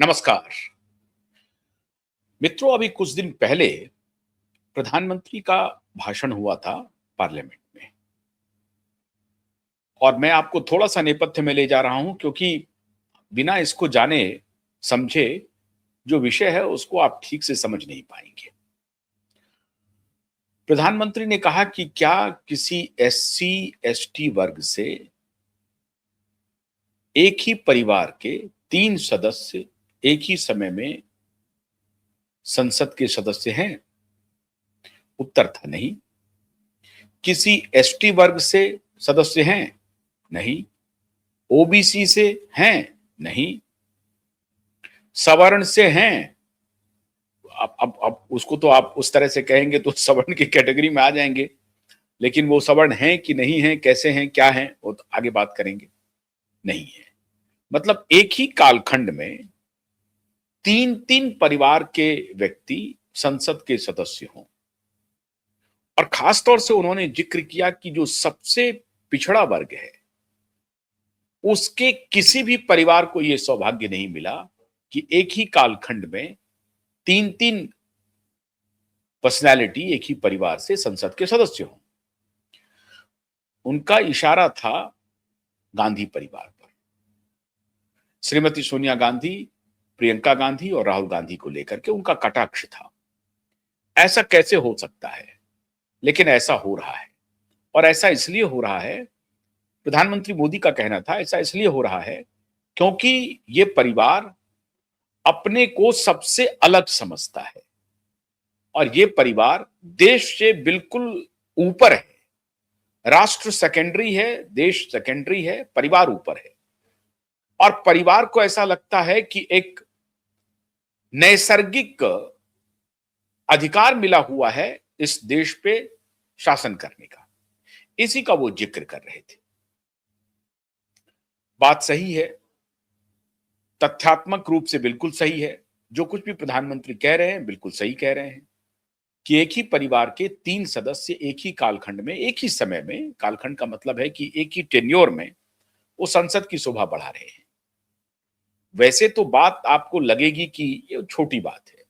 नमस्कार मित्रों। अभी कुछ दिन पहले प्रधानमंत्री का भाषण हुआ था पार्लियामेंट में और मैं आपको थोड़ा सा नेपथ्य में ले जा रहा हूं क्योंकि बिना इसको जाने समझे जो विषय है उसको आप ठीक से समझ नहीं पाएंगे। प्रधानमंत्री ने कहा कि क्या किसी एससी एसटी वर्ग से एक ही परिवार के 3 सदस्य एक ही समय में संसद के सदस्य हैं? उत्तर था नहीं। किसी एसटी वर्ग से सदस्य हैं? नहीं। ओबीसी से हैं? नहीं। सवर्ण से हैं? अब उसको तो आप उस तरह से कहेंगे तो सवर्ण की कैटेगरी में आ जाएंगे, लेकिन वो सवर्ण हैं कि नहीं हैं, कैसे हैं, क्या हैं, वो तो आगे बात करेंगे। नहीं है। मतलब एक ही कालखंड में 3-3 परिवार के व्यक्ति संसद के सदस्य हों। और खासतौर से उन्होंने जिक्र किया कि जो सबसे पिछड़ा वर्ग है उसके किसी भी परिवार को यह सौभाग्य नहीं मिला कि एक ही कालखंड में 3-3 पर्सनैलिटी एक ही परिवार से संसद के सदस्य हों। उनका इशारा था गांधी परिवार पर, श्रीमती सोनिया गांधी, प्रियंका गांधी और राहुल गांधी को लेकर के उनका कटाक्ष था। ऐसा कैसे हो सकता है? लेकिन ऐसा हो रहा है। और ऐसा इसलिए हो रहा है, प्रधानमंत्री मोदी का कहना था ऐसा इसलिए हो रहा है क्योंकि ये परिवार अपने को सबसे अलग समझता है और ये परिवार देश से बिल्कुल ऊपर है। राष्ट्र सेकेंडरी है, देश सेकेंडरी है, परिवार ऊपर है। और परिवार को ऐसा लगता है कि एक नैसर्गिक अधिकार मिला हुआ है इस देश पे शासन करने का। इसी का वो जिक्र कर रहे थे। बात सही है, तथ्यात्मक रूप से बिल्कुल सही है। जो कुछ भी प्रधानमंत्री कह रहे हैं बिल्कुल सही कह रहे हैं कि एक ही परिवार के 3 सदस्य एक ही कालखंड में, एक ही समय में, कालखंड का मतलब है कि एक ही टेन्योर में वो संसद की शोभा बढ़ा रहे हैं। वैसे तो बात आपको लगेगी कि ये छोटी बात है,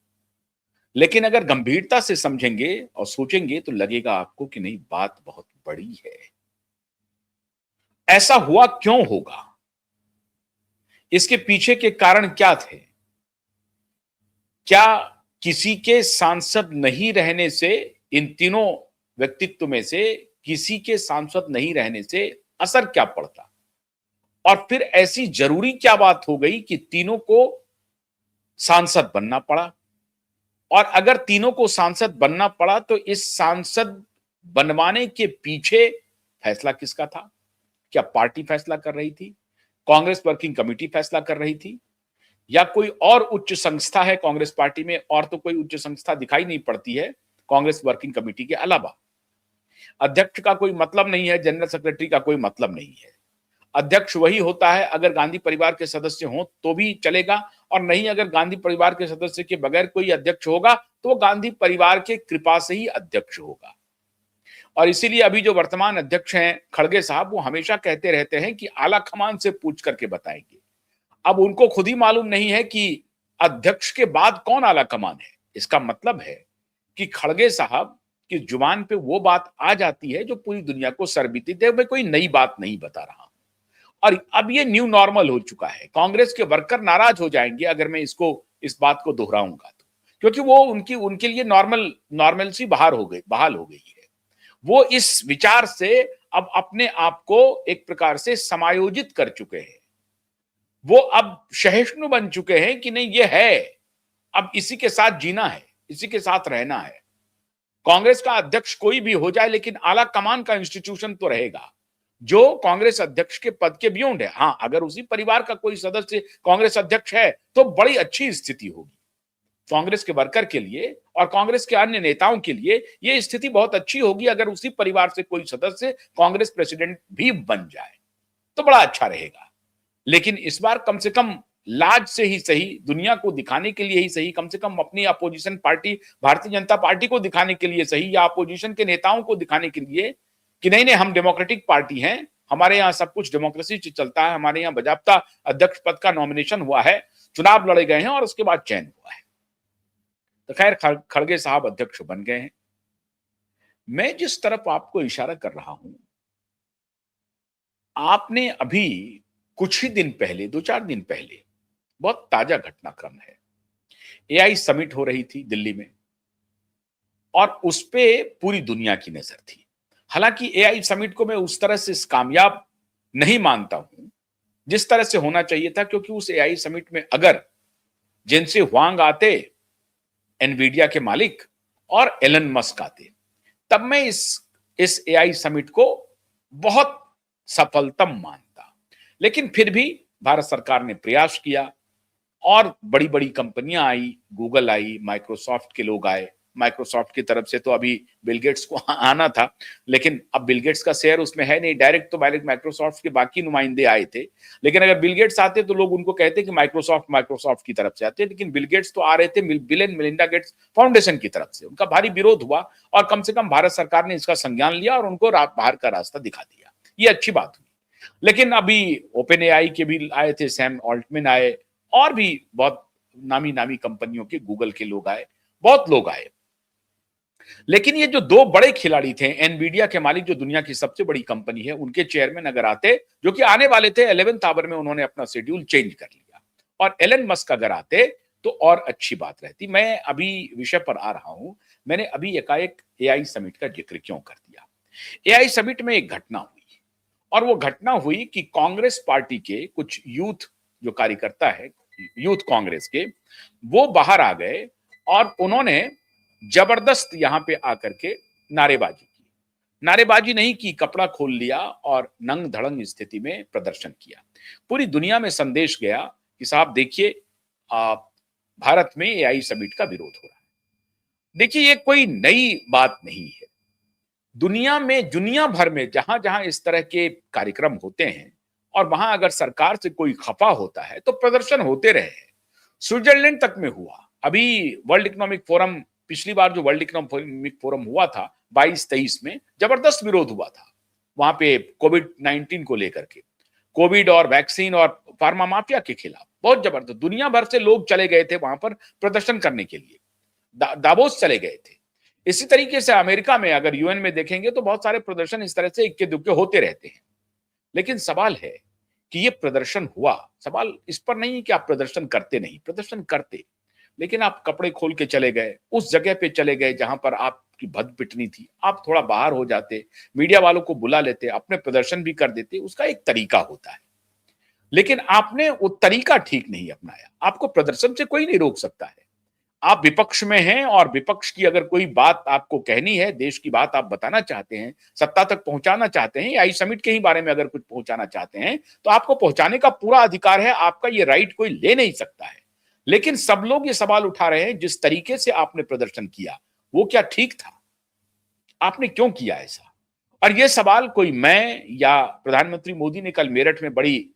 लेकिन अगर गंभीरता से समझेंगे और सोचेंगे तो लगेगा आपको कि नहीं, बात बहुत बड़ी है। ऐसा हुआ क्यों होगा? इसके पीछे के कारण क्या थे? क्या किसी के सांसद नहीं रहने से, इन तीनों व्यक्तित्व में से किसी के सांसद नहीं रहने से असर क्या पड़ता? और फिर ऐसी जरूरी क्या बात हो गई कि तीनों को सांसद बनना पड़ा? और अगर तीनों को सांसद बनना पड़ा तो इस सांसद बनवाने के पीछे फैसला किसका था? क्या पार्टी फैसला कर रही थी? कांग्रेस वर्किंग कमेटी फैसला कर रही थी? या कोई और उच्च संस्था है कांग्रेस पार्टी में? और तो कोई उच्च संस्था दिखाई नहीं पड़ती है कांग्रेस वर्किंग कमेटी के अलावा। अध्यक्ष का कोई मतलब नहीं है, जनरल सेक्रेटरी का कोई मतलब नहीं है। अध्यक्ष वही होता है, अगर गांधी परिवार के सदस्य हों तो भी चलेगा, और नहीं अगर गांधी परिवार के सदस्य के बगैर कोई अध्यक्ष होगा तो वो गांधी परिवार के कृपा से ही अध्यक्ष होगा। और इसीलिए अभी जो वर्तमान अध्यक्ष हैं खड़गे साहब, वो हमेशा कहते रहते हैं कि आला कमान से पूछ करके बताएंगे। अब उनको खुद ही मालूम नहीं है कि अध्यक्ष के बाद कौन आला कमान है। इसका मतलब है कि खड़गे साहब की जुबान पे वो बात आ जाती है जो पूरी दुनिया को सरबीती थे। मैं कोई नई बात नहीं बता रहा हूं। और अब ये न्यू नॉर्मल हो चुका है। कांग्रेस के वर्कर नाराज हो जाएंगे अगर मैं इस बात को दोहराऊंगा तो, क्योंकि वो उनके लिए नॉर्मलसी बहाल हो गई है। वो इस विचार से अब अपने आप को एक प्रकार से समायोजित कर चुके हैं। वो अब सहिष्णु बन चुके हैं कि नहीं, ये है, अब इसी के साथ जीना है, इसी के साथ रहना है। कांग्रेस का अध्यक्ष कोई भी हो जाए, लेकिन आला कमान का इंस्टीट्यूशन तो रहेगा जो कांग्रेस अध्यक्ष के पद के बियॉन्ड है। हां, अगर उसी परिवार का कोई सदस्य कांग्रेस अध्यक्ष है तो बड़ी अच्छी स्थिति होगी कांग्रेस के वर्कर के लिए और कांग्रेस के अन्य नेताओं के लिए। यह स्थिति बहुत अच्छी होगी अगर उसी परिवार से कोई सदस्य कांग्रेस प्रेसिडेंट भी बन जाए तो बड़ा अच्छा रहेगा। लेकिन इस बार कम से कम लाज से ही सही, दुनिया को दिखाने के लिए ही सही, कम से कम अपनी opposition party Bharatiya Janata party को दिखाने के लिए सही, या अपोजिशन के नेताओं को दिखाने के लिए कि नहीं नहीं, हम डेमोक्रेटिक पार्टी हैं, हमारे यहाँ सब कुछ डेमोक्रेसी से चलता है, हमारे यहाँ बाजाबता अध्यक्ष पद का नॉमिनेशन हुआ है, चुनाव लड़े गए हैं और उसके बाद चयन हुआ है। तो खैर खड़गे साहब अध्यक्ष बन गए हैं। मैं जिस तरफ आपको इशारा कर रहा हूं, आपने अभी कुछ ही दिन पहले, 2-4 दिन पहले, बहुत ताजा घटनाक्रम है। एआई समिट हो रही थी दिल्ली में और उस पे पूरी दुनिया की नजर थी। हालांकि एआई समिट को मैं उस तरह से कामयाब नहीं मानता हूं जिस तरह से होना चाहिए था, क्योंकि उस एआई समिट में अगर जेनसी हुआंग आते, एनवीडिया के मालिक, और एलन मस्क आते, तब मैं इस एआई समिट को बहुत सफलतम मानता। लेकिन फिर भी भारत सरकार ने प्रयास किया और बड़ी-बड़ी कंपनियां आई, गूगल आई, माइक्रोसॉफ्ट के लोग आए। माइक्रोसॉफ्ट की तरफ से तो अभी बिल गेट्स को आना था, लेकिन अब बिल गेट्स का शेयर उसमें है नहीं, डायरेक्ट तो माइक्रोसॉफ्ट के बाकी नुमाइंदे आए थे। लेकिन अगर बिल गेट्स आते तो लोग उनको कहते कि माइक्रोसॉफ्ट की तरफ से आते, लेकिन बिल गेट्स तो आ रहे थे bill and Melinda Gates foundation की तरफ से। उनका भारी विरोध हुआ और कम से कम भारत सरकार ने इसका संज्ञान लिया और उनको बाहर का रास्ता दिखा दिया। ये अच्छी बात हुई। लेकिन अभी ओपन एआई के भी आए थे, सैम ऑल्टमैन आए, और भी बहुत नामी नामी कंपनियों के, गूगल के लोग आए, बहुत लोग आए। लेकिन ये जो दो बड़े खिलाड़ी थे, एनवीडिया के मालिक जो दुनिया की सबसे बड़ी कंपनी है, उनके चेयरमैन अगर आते, जो कि आने वाले थे, 11th आवर में उन्होंने अपना शेड्यूल चेंज कर लिया, और एलन मस्क अगर आते तो और अच्छी बात रहती। मैं अभी विषय पर आ रहा हूं। मैंने अभी एकाएक एआई समिट का जिक्र क्यों कर दिया? एआई समिट में एक घटना हुई, और वो घटना हुई कि कांग्रेस पार्टी के कुछ यूथ जो कार्यकर्ता है, यूथ कांग्रेस के, वो बाहर आ गए और उन्होंने जबरदस्त यहां पे आकर के नारेबाजी की। नारेबाजी नहीं की, कपड़ा खोल लिया और नंग धड़ंग स्थिति में प्रदर्शन किया। पूरी दुनिया में संदेश गया कि साहब देखिए, भारत में एआई समिट का विरोध हो रहा है। देखिए, ये कोई नई बात नहीं है। दुनिया भर में जहां जहां इस तरह के कार्यक्रम होते हैं और वहां अगर सरकार से कोई खफा होता है तो प्रदर्शन होते रहे हैं। स्विट्जरलैंड तक में हुआ। अभी वर्ल्ड इकोनॉमिक फोरम, पिछली बार जो वर्ल्ड इकोनॉमिक फोरम हुआ था 22-23 में, जबरदस्त विरोध हुआ था वहां पे कोविड-19 को लेकर के, कोविड और वैक्सीन और फार्मा माफिया के खिलाफ बहुत जबरदस्त दुनिया भर से लोग चले गए थे वहां पर प्रदर्शन करने के लिए। दावोस चले गए थे। इसी तरीके से अमेरिका में अगर यूएन में देखेंगे तो बहुत सारे प्रदर्शन इस तरह से इक्के दुक्के होते रहते हैं। लेकिन सवाल है कि ये प्रदर्शन हुआ, सवाल इस पर नहीं है कि आप प्रदर्शन करते नहीं, प्रदर्शन करते, लेकिन आप कपड़े खोल के चले गए, उस जगह पे चले गए जहां पर आपकी भद पिटनी थी। आप थोड़ा बाहर हो जाते, मीडिया वालों को बुला लेते, अपने प्रदर्शन भी कर देते, उसका एक तरीका होता है। लेकिन आपने वो तरीका ठीक नहीं अपनाया। आपको प्रदर्शन से कोई नहीं रोक सकता है। आप विपक्ष में हैं और विपक्ष की अगर कोई बात आपको कहनी है, देश की बात आप बताना चाहते हैं, सत्ता तक पहुंचाना चाहते हैं, या इस समिट के ही बारे में अगर कुछ पहुंचाना चाहते हैं, तो आपको पहुंचाने का पूरा अधिकार है। आपका ये राइट कोई ले नहीं सकता है। लेकिन सब लोग ये सवाल उठा रहे हैं, जिस तरीके से आपने प्रदर्शन किया वो क्या ठीक था? आपने क्यों किया ऐसा? और ये सवाल कोई मैं या प्रधानमंत्री मोदी ने कल मेरठ में बड़ी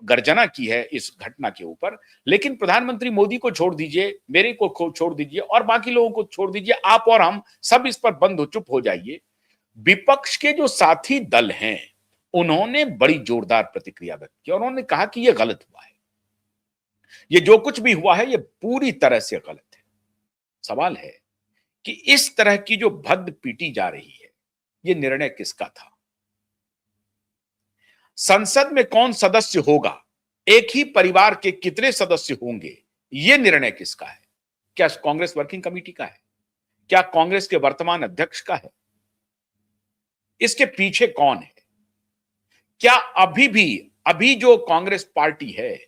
गर्जना की है इस घटना के ऊपर। लेकिन प्रधानमंत्री मोदी को छोड़ दीजिए, मेरे को छोड़ दीजिए और बाकी लोगों को छोड़ दीजिए, आप और हम सब इस पर बंद हो, चुप हो जाइए। विपक्ष के जो साथी दल हैं, उन्होंने बड़ी जोरदार प्रतिक्रिया व्यक्त की और उन्होंने कहा कि यह गलत हुआ है, ये जो कुछ भी हुआ है ये पूरी तरह से गलत है। सवाल है कि इस तरह की जो भद्द पीटी जा रही है, ये निर्णय किसका था? संसद में कौन सदस्य होगा, एक ही परिवार के कितने सदस्य होंगे, यह निर्णय किसका है? क्या कांग्रेस वर्किंग कमेटी का है? क्या कांग्रेस के वर्तमान अध्यक्ष का है? इसके पीछे कौन है? क्या अभी जो कांग्रेस पार्टी है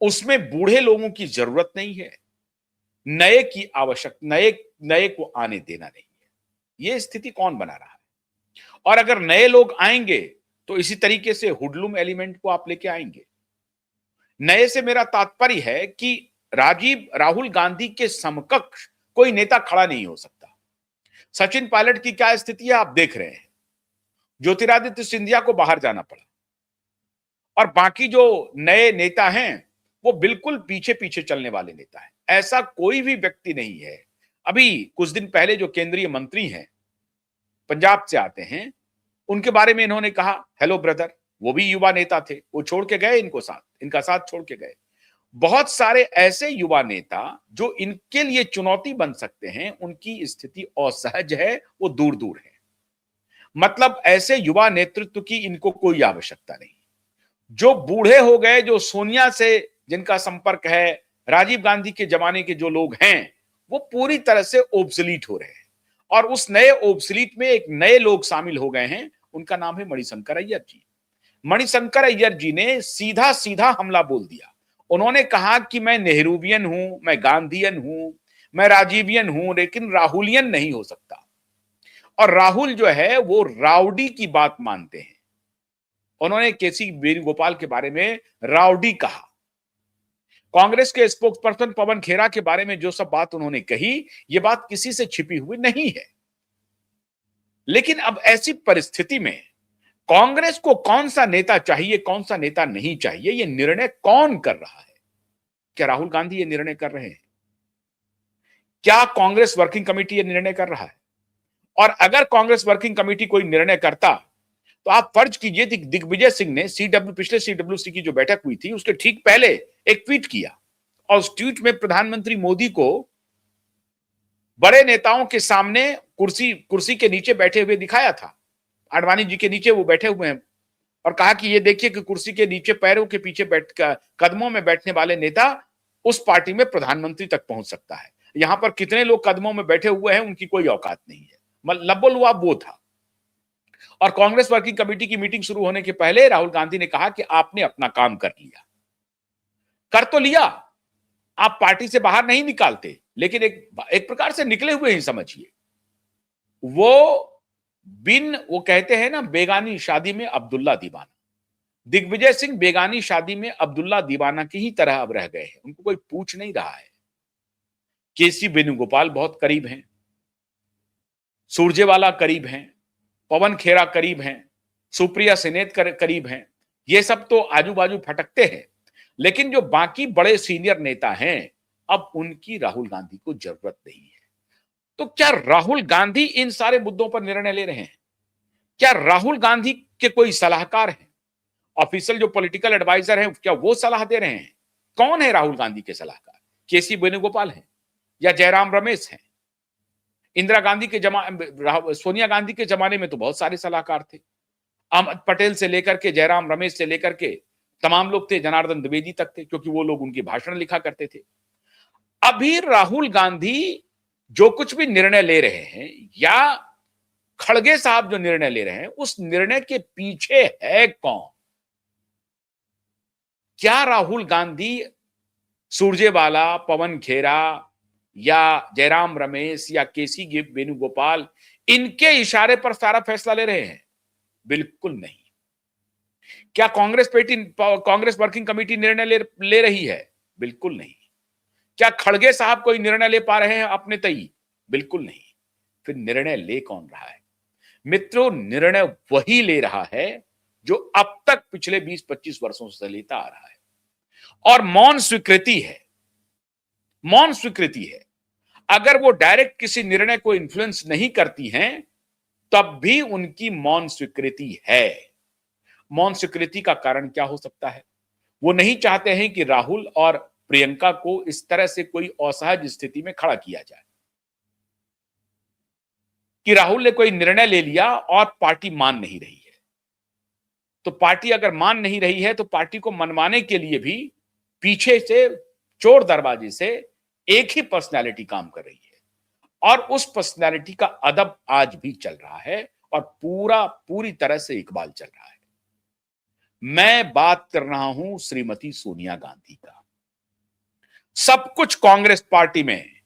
उसमें बूढ़े लोगों की जरूरत नहीं है? नए की नए को आने देना नहीं है। यह स्थिति कौन बना रहा है? और अगर नए लोग आएंगे तो इसी तरीके से हुडलुम एलिमेंट को आप लेके आएंगे। नए से मेरा तात्पर्य है कि राहुल गांधी के समकक्ष कोई नेता खड़ा नहीं हो सकता। सचिन पायलट की क्या स्थिति है आप देख रहे हैं। ज्योतिरादित्य सिंधिया को बाहर जाना पड़ा और बाकी जो नए नेता हैं वो बिल्कुल पीछे पीछे चलने वाले नेता हैं। ऐसा कोई भी व्यक्ति नहीं है। अभी कुछ दिन पहले जो केंद्रीय मंत्री हैं, पंजाब से आते हैं, उनके बारे में इन्होंने कहा हेलो ब्रदर। वो भी युवा नेता थे, वो छोड़ के गए इनका साथ छोड़ के गए। बहुत सारे ऐसे युवा नेता जो इनके लिए चुनौती बन सकते हैं, उनकी स्थिति असहज है, वो दूर-दूर है। मतलब ऐसे युवा नेतृत्व की इनको कोई आवश्यकता नहीं। जो बूढ़े हो गए, जो सोनिया से जिनका संपर्क है, राजीव गांधी के जमाने के जो लोग हैं, वो पूरी तरह से ओब्सोलीट हो रहे हैं। और उस नए ओब्सोलीट में एक नए लोग शामिल हो गए हैं, उनका नाम है मणिशंकर अय्यर जी। मणिशंकर अय्यर जी ने सीधा-सीधा हमला बोल दिया। उन्होंने कहा कि मैं नेहरूवियन हूं, मैं गांधीयन हूं, मैं राजीवियन हूं, लेकिन राहुलियन नहीं हो सकता। और राहुल जो है वो राउडी की बात मानते हैं। उन्होंने केसी वेणुगोपाल के बारे में राउडी कहा। कांग्रेस के स्पोक्स पर्सन पवन खेरा के बारे में जो सब बात उन्होंने कही, ये बात किसी से छिपी हुई नहीं है। लेकिन अब ऐसी परिस्थिति में कांग्रेस को कौन सा नेता चाहिए, कौन सा नेता नहीं चाहिए, ये निर्णय कौन कर रहा है? क्या राहुल गांधी ये निर्णय कर रहे हैं? क्या कांग्रेस वर्किंग कमेटी ये निर्णय कर रहा है? और अगर कांग्रेस वर्किंग कमेटी कोई निर्णय करता, तो आप फर्ज कीजिए दिग्विजय सिंह ने पिछले सीडब्ल्यूसी की जो बैठक हुई थी, उसके ठीक पहले एक ट्वीट किया और उस ट्वीट में प्रधानमंत्री मोदी को बड़े नेताओं के सामने कुर्सी के नीचे बैठे हुए दिखाया था। आडवाणी जी के नीचे वो बैठे हुए हैं और कहा कि ये देखिए कि कुर्सी के नीचे पैरों के पीछे कदमों में बैठने वाले नेता उस पार्टी में प्रधानमंत्री तक पहुंच सकता है। यहां पर कितने लोग कदमों में बैठे हुए हैं, उनकी कोई औकात नहीं है। लबोलुआब वो था। और कांग्रेस वर्किंग कमेटी की मीटिंग शुरू होने के पहले राहुल गांधी ने कहा कि आपने अपना काम कर लिया। कर तो लिया, आप पार्टी से बाहर नहीं निकालते, लेकिन एक प्रकार से निकले हुए ही समझिए। वो कहते हैं ना, बेगानी शादी में अब्दुल्ला दीवाना। दिग्विजय सिंह बेगानी शादी में अब्दुल्ला दीवाना की ही तरह अब रह गए हैं, उनको कोई पूछ नहीं रहा है। केसी वेणुगोपाल बहुत करीब हैं, सुरजेवाला करीब हैं, पवन खेरा करीब हैं, सुप्रिया सेनेत करीब हैं। ये सब तो आजू बाजू फटकते हैं, लेकिन जो बाकी बड़े सीनियर नेता हैं, अब उनकी राहुल गांधी को जरूरत नहीं है। तो क्या राहुल गांधी इन सारे मुद्दों पर निर्णय ले रहे हैं? क्या राहुल गांधी के कोई सलाहकार हैं? ऑफिशियल जो पॉलिटिकल एडवाइजर हैं, क्या वो सलाह दे रहे हैं? कौन है राहुल गांधी के सलाहकार? केसी वेणुगोपाल हैं या जयराम रमेश हैं? इंदिरा गांधी के सोनिया गांधी के जमाने में तो बहुत सारे सलाहकार थे। अहमद पटेल से लेकर के जयराम रमेश से लेकर के तमाम लोग थे, जनार्दन द्विवेदी तक थे, क्योंकि वो लोग उनके भाषण लिखा करते थे। अभी राहुल गांधी जो कुछ भी निर्णय ले रहे हैं या खड़गे साहब जो निर्णय ले रहे हैं, उस निर्णय के पीछे है कौन? क्या राहुल गांधी सुरजेवाला, पवन खेरा या जयराम रमेश या केसी वेणुगोपाल इनके इशारे पर सारा फैसला ले रहे हैं? बिल्कुल नहीं। क्या कांग्रेस वर्किंग कमेटी निर्णय ले रही है? बिल्कुल नहीं। क्या खड़गे साहब कोई निर्णय ले पा रहे हैं अपने तई? बिल्कुल नहीं। फिर निर्णय ले कौन रहा है? मित्रों, निर्णय वही ले रहा है जो अब तक पिछले 20-25 वर्षों से लेता आ रहा है, और मौन स्वीकृति है। मौन स्वीकृति है। अगर वो डायरेक्ट किसी निर्णय को इन्फ्लुएंस नहीं करती हैं, तब भी उनकी मौन स्वीकृति है। मौन स्वीकृति का कारण क्या हो सकता है? वो नहीं चाहते हैं कि राहुल और प्रियंका को इस तरह से कोई असहज स्थिति में खड़ा किया जाए कि राहुल ने कोई निर्णय ले लिया और पार्टी मान नहीं रही है। तो पार्टी अगर मान नहीं रही है, तो पार्टी को मनवाने के लिए भी पीछे से चोर दरवाजे से एक ही पर्सनालिटी काम कर रही है, और उस पर्सनालिटी का अदब आज भी चल रहा है और पूरी तरह से इकबाल चल रहा है। मैं बात कर रहा हूं श्रीमती सोनिया गांधी का। सब कुछ कांग्रेस पार्टी में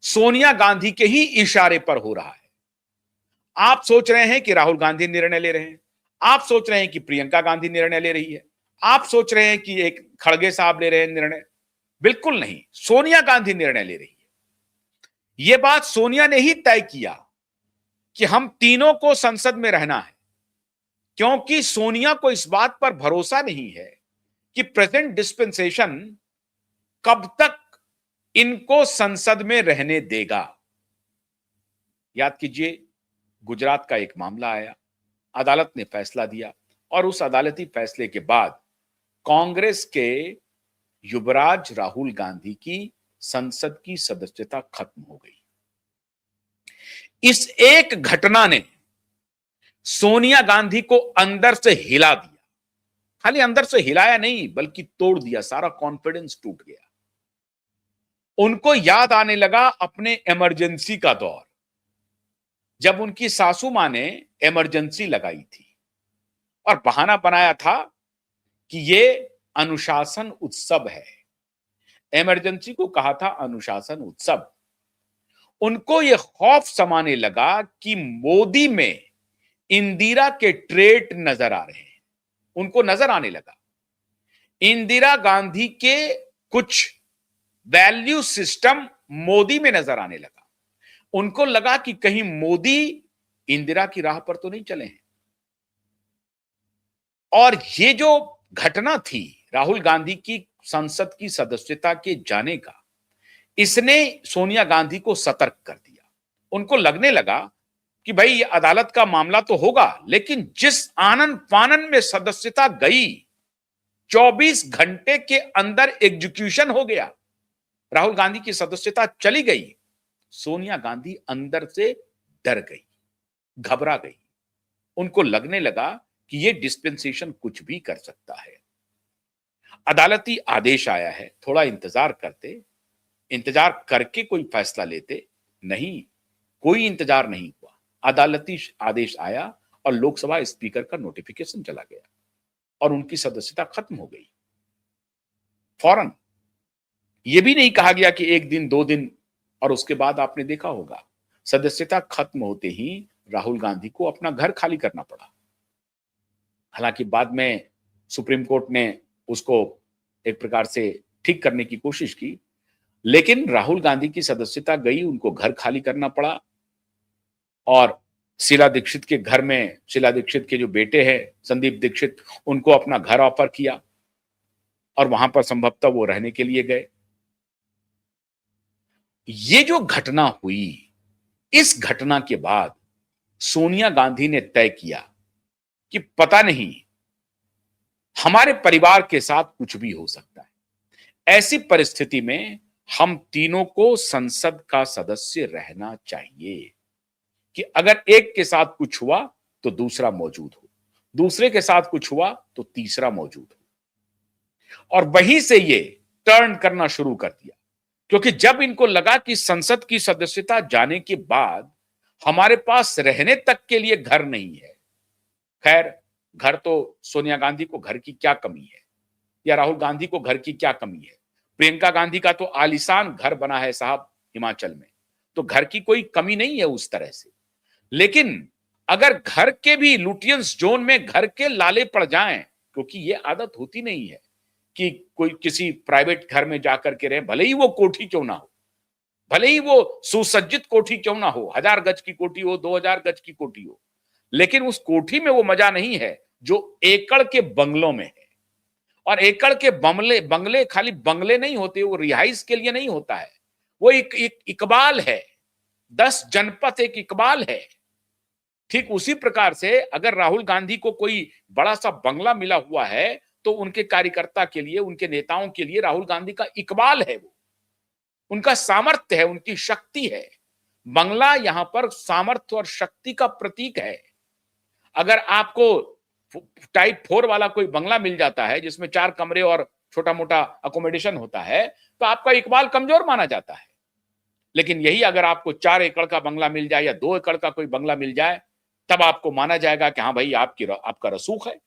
सोनिया गांधी के ही इशारे पर हो रहा है। आप सोच रहे हैं कि राहुल गांधी निर्णय ले रहे हैं, आप सोच रहे हैं कि प्रियंका गांधी निर्णय ले रही है, आप सोच रहे हैं कि एक खड़गे साहब ले रहे हैं निर्णय। बिल्कुल नहीं, सोनिया गांधी निर्णय ले रही है। यह बात सोनिया ने ही तय किया कि हम तीनों को संसद में रहना है, क्योंकि सोनिया को इस बात पर भरोसा नहीं है कि प्रेजेंट डिस्पेंसेशन कब तक इनको संसद में रहने देगा। याद कीजिए, गुजरात का एक मामला आया, अदालत ने फैसला दिया, और उस अदालती फैसले के बाद कांग्रेस के युवराज राहुल गांधी की संसद की सदस्यता खत्म हो गई। इस एक घटना ने सोनिया गांधी को अंदर से हिला दिया। खाली अंदर से हिलाया नहीं, बल्कि तोड़ दिया, सारा कॉन्फिडेंस टूट गया। उनको याद आने लगा अपने इमरजेंसी का दौर, जब उनकी सासू मां ने इमरजेंसी लगाई थी और बहाना बनाया था कि ये अनुशासन उत्सव है। इमरजेंसी को कहा था अनुशासन उत्सव। उनको यह खौफ समाने लगा कि मोदी में इंदिरा के ट्रेट नजर आ रहे हैं। उनको नजर आने लगा इंदिरा गांधी के कुछ वैल्यू सिस्टम मोदी में नजर आने लगा। उनको लगा कि कहीं मोदी इंदिरा की राह पर तो नहीं चले हैं। और ये जो घटना थी राहुल गांधी की संसद की सदस्यता के जाने का, इसने सोनिया गांधी को सतर्क कर दिया। उनको लगने लगा कि भाई ये अदालत का मामला तो होगा, लेकिन जिस आनन फानन में सदस्यता गई, 24 घंटे के अंदर एग्जीक्यूशन हो गया, राहुल गांधी की सदस्यता चली गई। सोनिया गांधी अंदर से डर गई, घबरा गई। उनको लगने लगा कि ये डिस्पेंसेशन कुछ भी कर सकता है। अदालती आदेश आया है, थोड़ा इंतजार करते, इंतजार करके कोई फैसला लेते। नहीं, कोई इंतजार नहीं हुआ। अदालती आदेश आया और लोकसभा स्पीकर का नोटिफिकेशन चला गया और उनकी सदस्यता खत्म हो गई फौरन। यह भी नहीं कहा गया कि 1 दिन 2 दिन, और उसके बाद आपने देखा होगा सदस्यता खत्म होते ही राहुल गांधी को अपना घर खाली करना पड़ा। हालांकि बाद में सुप्रीम कोर्ट ने उसको एक प्रकार से ठीक करने की कोशिश की, लेकिन राहुल गांधी की सदस्यता गई, उनको घर खाली करना पड़ा। और शीला दीक्षित के घर में, शीला दीक्षित के जो बेटे हैं संदीप दीक्षित, उनको अपना घर ऑफर किया और वहां पर संभवतः वो रहने के लिए गए। ये जो घटना हुई, इस घटना के बाद सोनिया गांधी ने तय किया कि पता नहीं, हमारे परिवार के साथ कुछ भी हो सकता है। ऐसी परिस्थिति में हम तीनों को संसद का सदस्य रहना चाहिए कि अगर एक के साथ कुछ हुआ तो दूसरा मौजूद हो, दूसरे के साथ कुछ हुआ तो तीसरा मौजूद हो। और वहीं से ये टर्न करना शुरू कर दिया, क्योंकि जब इनको लगा कि संसद की सदस्यता जाने के बाद हमारे पास रहने तक के लिए घर नहीं है। खैर, घर तो सोनिया गांधी को घर की क्या कमी है, या राहुल गांधी को घर की क्या कमी है। प्रियंका गांधी का तो आलीशान घर बना है साहब हिमाचल में, तो घर की कोई कमी नहीं है उस तरह से। लेकिन अगर घर के भी लुटियंस जोन में घर के लाले पड़ जाएं, क्योंकि ये आदत होती नहीं है कि कोई किसी प्राइवेट घर में जाकर के रहे, भले ही वो कोठी क्यों ना हो, भले ही वो सुसज्जित कोठी क्यों ना हो, 1000 गज की कोठी हो, 2000 गज की कोठी हो, लेकिन उस कोठी में वो मजा नहीं है जो एकड़ के बंगलों में है। और एकड़ के बंगले खाली बंगले नहीं होते, वो रिहाइश के लिए नहीं होता है, वो एक इकबाल है। 10 जनपद एक इकबाल है। ठीक उसी प्रकार से अगर राहुल गांधी को कोई बड़ा सा बंगला मिला हुआ है, तो उनके कार्यकर्ता के लिए, उनके नेताओं के लिए राहुल गांधी का इकबाल है, वो उनका सामर्थ्य है, उनकी शक्ति है। बंगला यहां पर सामर्थ्य और शक्ति का प्रतीक है। अगर आपको टाइप 4 वाला कोई बंगला मिल जाता है जिसमें 4 कमरे और छोटा मोटा अकोमोडेशन होता है, तो आपका इकबाल कमजोर माना जाता है। लेकिन यही अगर आपको 4 एकड़ का बंगला मिल जाए या 2 एकड़ का कोई बंगला मिल जाए, तब आपको माना जाएगा कि हाँ भाई आपका रसूख है।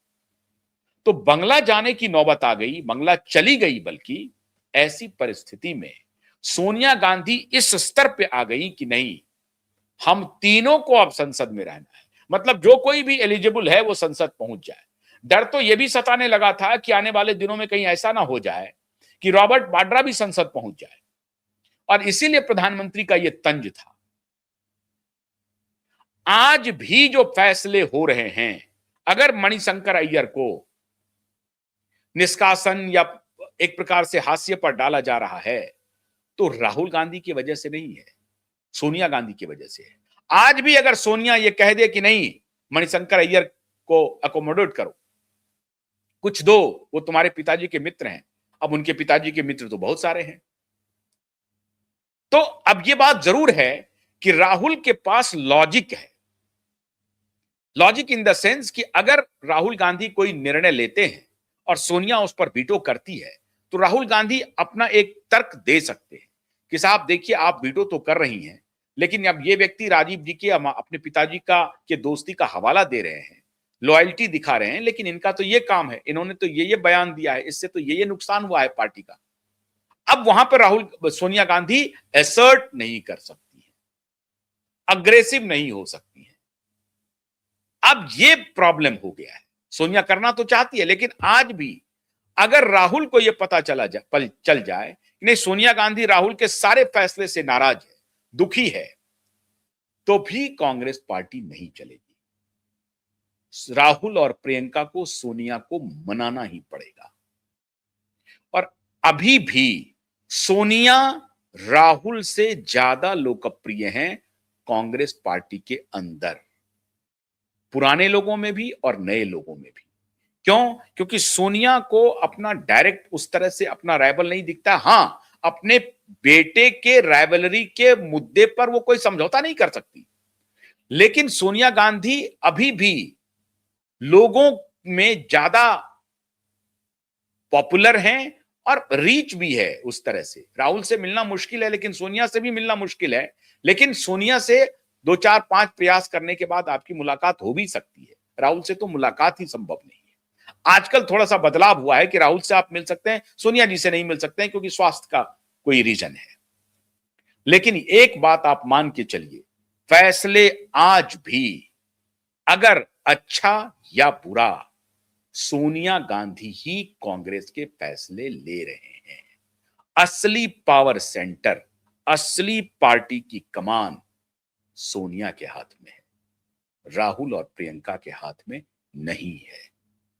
तो बंगला जाने की नौबत आ गई, बंगला चली गई। बल्कि ऐसी परिस्थिति में सोनिया गांधी इस स्तर पे आ गई कि नहीं, हम तीनों को अब संसद में रहना है। मतलब जो कोई भी एलिजिबल है वो संसद पहुंच जाए। डर तो यह भी सताने लगा था कि आने वाले दिनों में कहीं ऐसा ना हो जाए कि रॉबर्ट वाड्रा भी संसद पहुंच जाए, और इसीलिए प्रधानमंत्री का यह तंज था। आज भी जो फैसले हो रहे हैं, अगर मणिशंकर अय्यर को निष्कासन या एक प्रकार से हाशिए पर डाला जा रहा है, तो राहुल गांधी की वजह से नहीं है, सोनिया गांधी की वजह से है। आज भी अगर सोनिया ये कह दे कि नहीं, मणिशंकर अय्यर को अकोमोडेट करो, कुछ दो, वो तुम्हारे पिताजी के मित्र हैं, अब उनके पिताजी के मित्र तो बहुत सारे हैं। तो अब ये बात जरूर है कि राहुल के पास लॉजिक है। लॉजिक इन द सेंस कि अगर राहुल गांधी कोई निर्णय लेते हैं और सोनिया उस पर वीटो करती है, तो राहुल गांधी अपना एक तर्क दे सकते हैं कि साहब देखिए, आप वीटो तो कर रही हैं, लेकिन अब ये व्यक्ति राजीव जी के अपने पिताजी का के दोस्ती का हवाला दे रहे हैं, लॉयल्टी दिखा रहे हैं, लेकिन इनका तो ये काम है, इन्होंने तो ये बयान दिया है, इससे तो ये नुकसान हुआ है पार्टी का। अब वहां पर सोनिया गांधी एसर्ट नहीं कर सकती है, अग्रेसिव नहीं हो सकती है। अब ये प्रॉब्लम हो गया है। सोनिया करना तो चाहती है, लेकिन आज भी अगर राहुल को यह पता चल जाए कि नहीं, सोनिया गांधी राहुल के सारे फैसले से नाराज है, दुखी है, तो भी कांग्रेस पार्टी नहीं चलेगी। राहुल और प्रियंका को सोनिया को मनाना ही पड़ेगा। और अभी भी सोनिया राहुल से ज्यादा लोकप्रिय हैं कांग्रेस पार्टी के अंदर, पुराने लोगों में भी और नए लोगों में भी। क्यों? क्योंकि सोनिया को अपना डायरेक्ट उस तरह से अपना राइवल नहीं दिखता। हां, अपने बेटे के राइवलरी के मुद्दे पर वो कोई समझौता नहीं कर सकती, लेकिन सोनिया गांधी अभी भी लोगों में ज्यादा पॉपुलर हैं और रीच भी है उस तरह से। राहुल से मिलना मुश्किल है, लेकिन सोनिया से भी मिलना मुश्किल है, लेकिन सोनिया से 2 4 5 प्रयास करने के बाद आपकी मुलाकात हो भी सकती है। राहुल से तो मुलाकात ही संभव नहीं है। आजकल थोड़ा सा बदलाव हुआ है कि राहुल से आप मिल सकते हैं, सोनिया जी से नहीं मिल सकते हैं, क्योंकि स्वास्थ्य का कोई रीजन है। लेकिन एक बात आप मान के चलिए, फैसले आज भी अगर अच्छा या बुरा, सोनिया गांधी ही कांग्रेस के फैसले ले रहे हैं। असली पावर सेंटर, असली पार्टी की कमान सोनिया के हाथ में है, राहुल और प्रियंका के हाथ में नहीं है।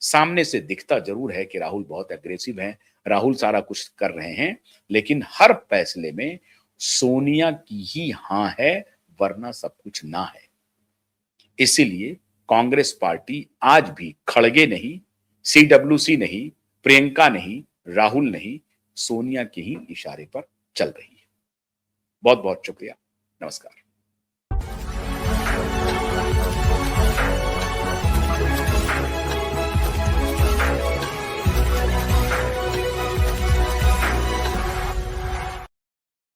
सामने से दिखता जरूर है कि राहुल बहुत एग्रेसिव हैं, राहुल सारा कुछ कर रहे हैं, लेकिन हर फैसले में सोनिया की ही हां है, वरना सब कुछ ना है। इसीलिए कांग्रेस पार्टी आज भी खड़गे नहीं, सीडब्ल्यूसी नहीं, प्रियंका नहीं, राहुल नहीं, सोनिया के ही इशारे पर चल रही है। बहुत बहुत शुक्रिया। नमस्कार।